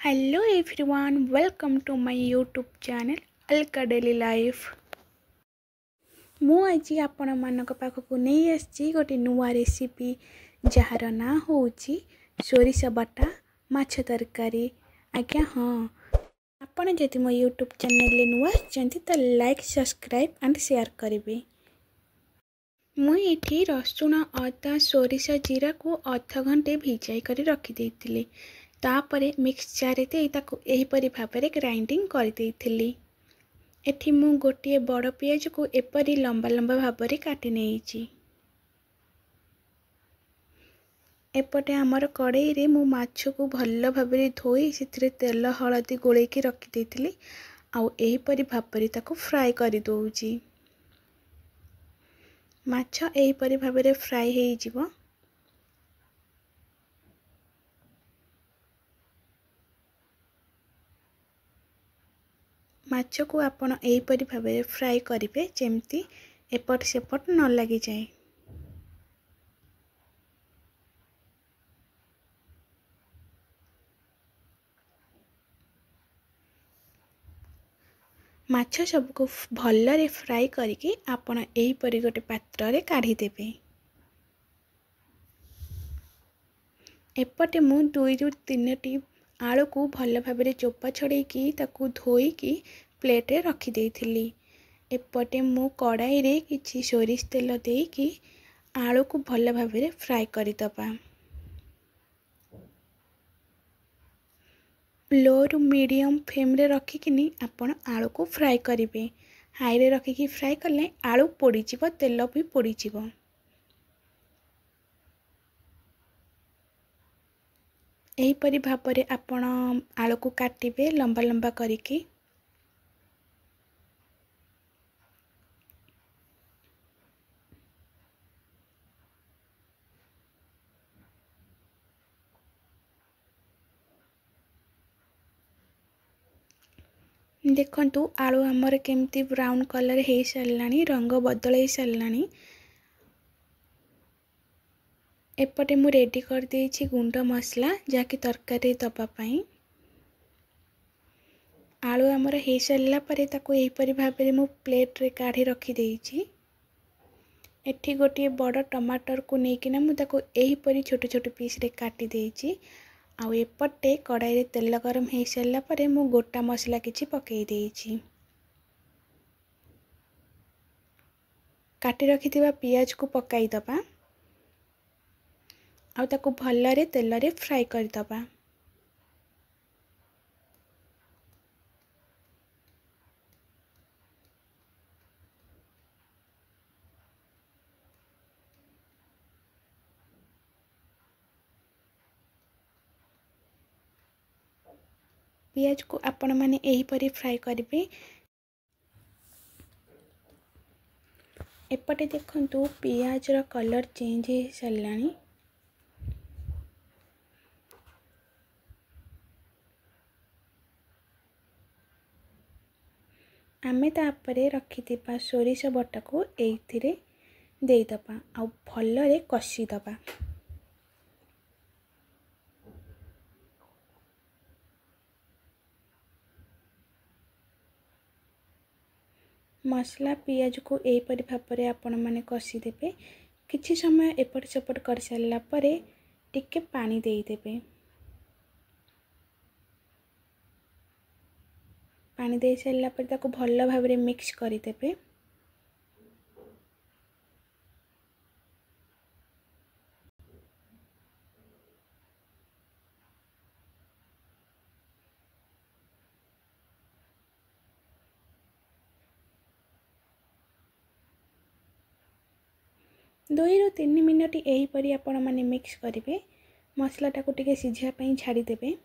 Hello everyone, welcome to my YouTube channel Alka Daily Life। मु आज आपण मानक पाखक नहीं आसी गोटे नुआ रेसिपी जार ना होची सोरिष बटा माछ तरकारी। आज्ञा हाँ, आपण जदि मो YouTube चैनल ले नुआ आछंती तो लाइक सब्सक्राइब एंड शेयर करेंगे। मुझे रसुण अदा सोरिष जीरा को अध घंटे भिजाई कर रखी देइथिली। तापरे मिक्सचर एहीपरी भाव में ग्राइंडिंग कर देइथिली। एठी मु गोटे बड़ पियाज को एपरी लंबा लंबा भाव में काटी नेइछि। एपटे आमर कड़ाई रे मु माछ को भल भाव में धोई से तेल हलदी गोलेकी रखी देइथिली। आउ एहीपरी भाव में ताको फ्राई कर दउछि। माछ एहीपरी भाव में फ्राई हेइ जिवो। माछ को आपण एहीपरी भाव में फ्राई करेंगे जेमती एपट सेपट न लगी जाए। माछ सबको भलरे फ्राई करके आपण एहीपरी गोटे पात्र रे काढ़ी देबे। एपटे मु 2 ରୁ 3टी आलू को भल भाव में चोपा छड़ेकी ताकू धोईकी प्लेट रे रखी देइथिली। एपटे मु कड़ाई रे किछि सोरिष तेल देकी आलू को भल भाव में फ्राई करदबा। लो रु मीडियम फ्लेम रे रखिकिनी आपण आलू को फ्राई करेंगे। हाई रे रखिकी फ्राई कले आलू पोड़ीजिवो, तेल भी पोड़ीजिवो। एहीपरी भाव में आपण आलू को काटिबे लंबा लंबा करिकी। देखंतु आलू हमर केमती ब्राउन कलर हे सारलानी, रंग बदल सारलानी। एपटे मु रेडी कर देइछि गुंड मसला जाकि तरकारी दबा पई। आलू हमर हे सारला परे ताको एहीपरि भाव में मु प्लेट रे काढ़ी रखी देइछि। एठी गोटे बड़ टमाटर को नेकिना मु ताको एहीपरि छोट छोट पीस रे काटी देइछि। आउ एपटे कड़ाई रे तेल गरम हे सारला परे मु गोटा मसला किछि पकेई देइछि। काटी रखिथिबा पियाज को पकाई दबा। आउ ताको भलरे तेल रे फ्राई कर दबा। पियाज को आपण माने एहीपरि फ्राई करेंगे। एपटे देखंतु पियाज रो कलर चेंज हे सारलानी। आमे तापरे रखिथिबा सोरिष बटा को एइथिरे देई दबा आ भलरे कसी दबा। मसला पियाज को एहीपरि भाव में आपण माने कसी देबे। किछि समय एपट सेपट कर सारला परे टिके पानी देई देबे। पानी दे सारला परे ताको भल भाव में मिक्स करि देबे। दुई रु 3 मिनट एहीपरि आपण माने मिक्स करेंगे। मसलाटा को टिके सिझा पई छाड़ी देबे।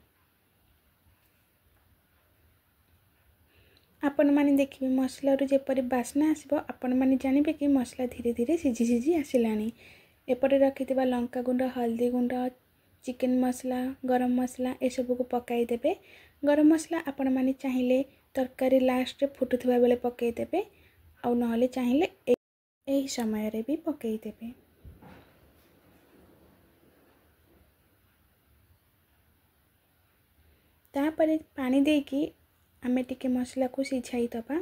आपण माने देखिबे मसला रु जेपरि बास्ना आसीबो आपण माने जानिबे कि मसला धीरे धीरे सिझी सिझी आसिलानी। एपटे रखिथिबा लंका गुंड, हल्दी गुंड, चिकन मसला, गरम मसला ए सब को पकाई देबे। गरम मसला आपण माने चाहिए तरकारी लास्ट रे फुटुथिबा बेले पकाई देबे। आउ नहले चाहिए एही समय रे भी पकाई देबे। तापर पानी देकी आमे टिके मसला को सिझाई दबा।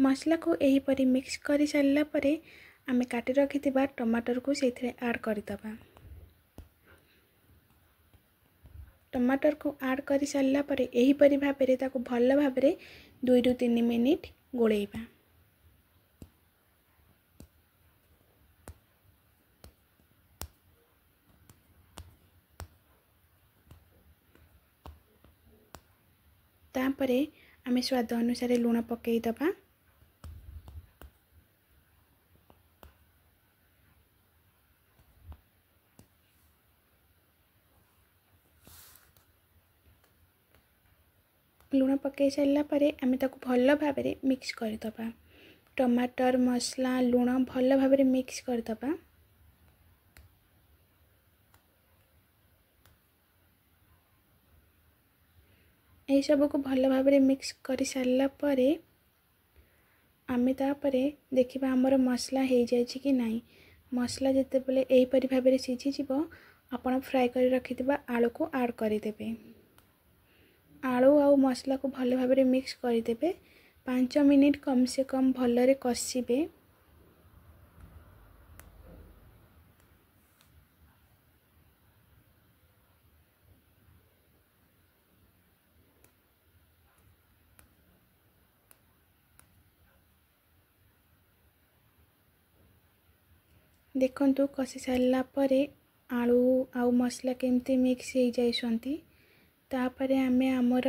मसला को यही परी मिक्स कर सारा पर आमे काटी रखि टमाटर को से ऐड करदबा। टमाटर को ऐड कर सारा पर यही परी भाव में भल भाव 2 ରୁ 3 मिनिट गोलेबा। तापर आमे स्वाद अनुसार लूण पकई दबा। लूण पकई सारा पर आमे ताको भल भाव में मिक्स करदबा। टमाटर मसला लूण भल भाव में मिक्स करदबा। यह सब को भल भाव में मिक्स कर सारा पर आमे तापरे देखिबा हमर मसला हो जाए कि नहीं। मसला जिते बेले यही परी भाव में सीझी जीव आपण फ्राए कर रखिथिबा आलू को ऐड करदेबे। आलू आउ मसला को भल भाव में मिक्स करदेबे। 5 मिनिट कम से कम भलरे कषिबे। देखंतु कषि सारा पर आलू आउ मसला केमती मिक्स हो जाइसंती। तापर आमे आमर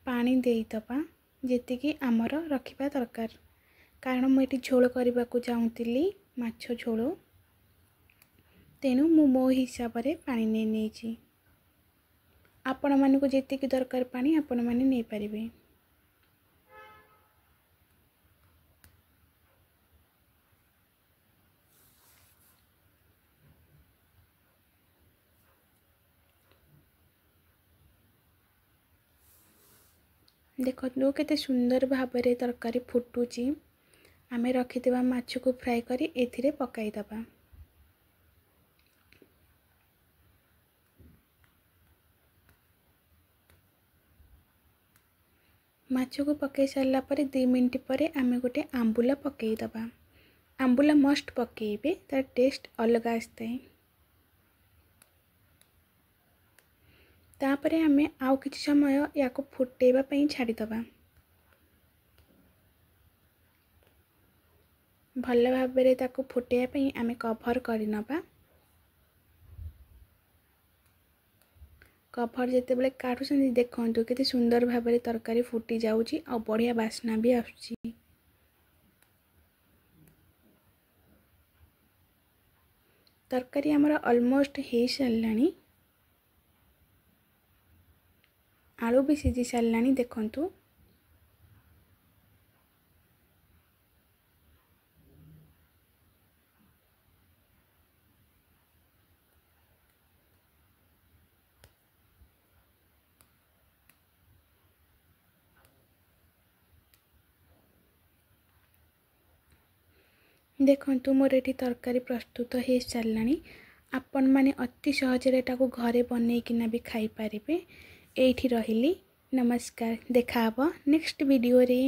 पानी देईदबा जेतिकी आमर रखिबा दरकार। कारण मुझे झोल करने को चाहूँगी माछ झोल, तेणु मो हिसाब से पानी नहीं। आपण मानक जेतिकी दरकार पानी आपण माने नहीं पारिबे। देखो केते सुंदर भाव में तरकारी फुटुची। आमे रखिथिबा माछ को फ्राए करी एथिरे पकाई दबा। माछ को पकाई सारा पर 2 मिनिट पर आमे गोटे आंबुला पकाई दबा। आंबुला मस्ट पकेबे, तार टेस्ट अलग आसताए। तापरे आमे आउ किछि समय याको फुटेबा पई छाड़ी दबा। भल भाव में ताको फुटेबा पई आमे कवर करि नबा। कवर जेते बेले काटुछन देखंतु केते सुंदर भाव में तरकारी फुटी जाउची आ बढ़िया बास्ना भी आसुची। तरकारी हमर ऑलमोस्ट हे सारलानी। आलू भी सीझी सारलानी देखंतु। देखंतु मोर एठी तरकारी प्रस्तुत हो सारलानी। आपण माने अति सहज एटाको घरे बनैकिना भी खाई पारिबे। एठी रहिली, नमस्कार। देखा हबो नेक्स्ट वीडियो रे।